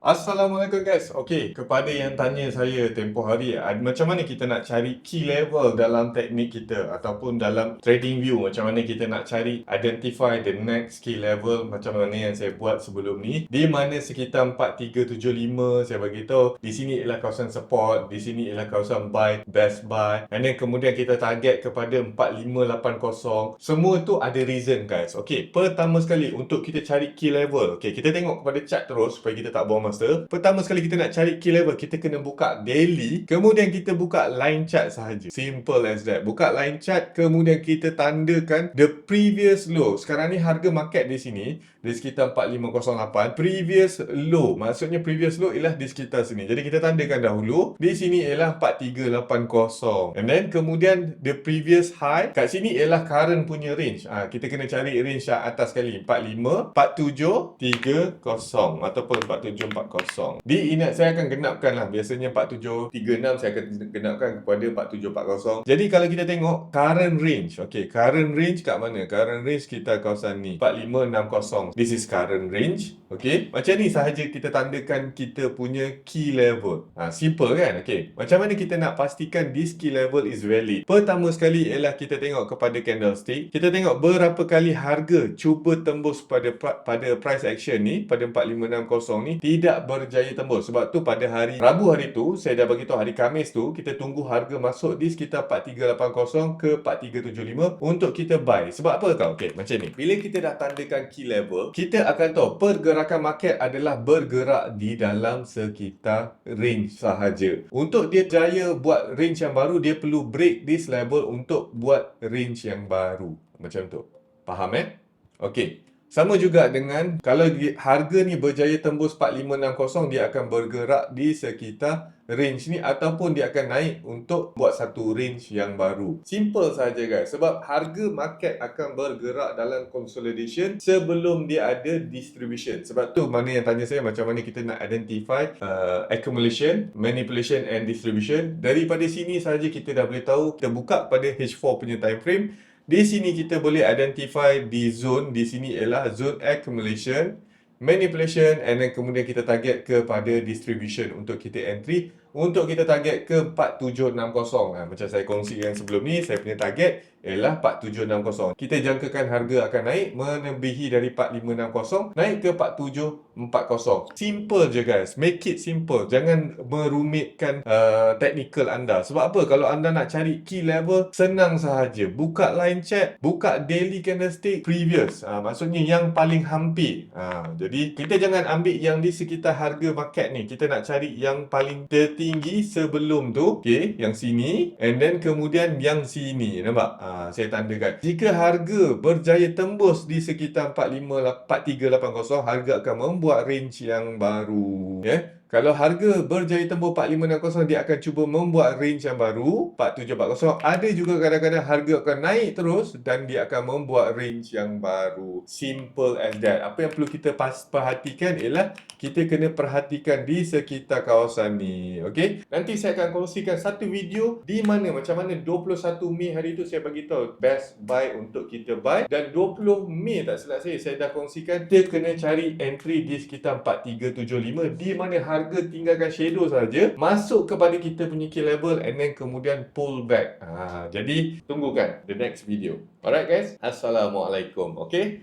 Assalamualaikum guys. Okey, kepada yang tanya saya tempoh hari, macam mana kita nak cari key level dalam teknik kita ataupun dalam trading view, macam mana kita nak cari identify the next key level, macam mana yang saya buat sebelum ni, di mana sekitar 4375 saya bagi tahu di sini ialah kawasan support, di sini ialah kawasan buy, best buy, and then kemudian kita target kepada 4580. Semua tu ada reason guys. Okey, pertama sekali untuk kita cari key level, okey, kita tengok kepada chart terus supaya kita tak buang masa. Pertama sekali kita nak cari key level, kita kena buka daily, kemudian kita buka line chart sahaja. Simple as that. Buka line chart, kemudian kita tandakan the previous low. Sekarang ni harga market di sini di sekitar 4508. Previous low, maksudnya previous low ialah di sekitar sini. Jadi kita tandakan dahulu. Di sini ialah 4380. And then kemudian the previous high kat sini ialah current punya range. Kita kena cari range yang atas sekali, 454730 ataupun 4740. Ingat saya akan genapkan lah. Biasanya 4736 saya akan genapkan kepada 4740. Jadi kalau kita tengok current range, okay, current range kat mana? Current range kita kawasan ni, 4560. This is current range. Okay, macam ni sahaja kita tandakan kita punya key level. Simple kan? Okay, macam mana kita nak pastikan this key level is valid? Pertama sekali ialah kita tengok kepada candlestick. Kita tengok berapa kali harga cuba tembus pada price action ni, pada 4560 ni, tidak berjaya tembus. Sebab tu pada hari Rabu hari tu, saya dah bagi tahu hari Khamis tu, kita tunggu harga masuk di sekitar 4380 ke 4375 untuk kita buy. Sebab apa tau? Okay, macam ni. Bila kita dah tandakan key level, kita akan tahu pergerakan market adalah bergerak di dalam sekitar range sahaja. Untuk dia jaya buat range yang baru, dia perlu break this level untuk buat range yang baru. Macam tu. Faham Okey. Sama juga dengan kalau harga ni berjaya tembus 4560, dia akan bergerak di sekitar range ni ataupun dia akan naik untuk buat satu range yang baru. Simple saja guys. Sebab harga market akan bergerak dalam consolidation sebelum dia ada distribution. Sebab tu mana yang tanya saya macam mana kita nak identify accumulation, manipulation and distribution. Daripada sini saja kita dah boleh tahu. Kita buka pada H4 punya time frame. Di sini kita boleh identify di zone. Di sini ialah zone accumulation, manipulation, and then kemudian kita target kepada distribution untuk kita entry. Untuk kita target ke 4760. Macam saya kongsikan sebelum ni, saya punya target ialah 4760. Kita jangkakan harga akan naik melebihi dari 4560, naik ke 4740. Simple je guys. Make it simple. Jangan merumitkan technical anda. Sebab apa? Kalau anda nak cari key level, senang sahaja. Buka line chart, buka daily candlestick previous. Maksudnya yang paling hampir. Jadi kita jangan ambil yang di sekitar harga market ni. Kita nak cari yang paling tertinggi sebelum tu. Okay, yang sini. And then kemudian yang sini. Nampak? Saya tandakan. Jika harga berjaya tembus di sekitar 4380, harga akan membuat range yang baru. Kalau harga berjaya tembus 4560, dia akan cuba membuat range yang baru 4740. Ada juga kadang-kadang harga akan naik terus dan dia akan membuat range yang baru. Simple as that. Apa yang perlu kita perhatikan ialah kita kena perhatikan di sekitar kawasan ni. Okay? Nanti saya akan kongsikan satu video di mana macam mana 21 Mei hari tu saya bagi tahu best buy untuk kita buy, dan 20 Mei tak silap saya dah kongsikan kita kena cari entry di sekitar 4375 di mana harga tinggalkan shadow saja masuk kepada kita punya key level and then kemudian pull back. Jadi tunggukan the next video. Alright guys, Assalamualaikum. Okay.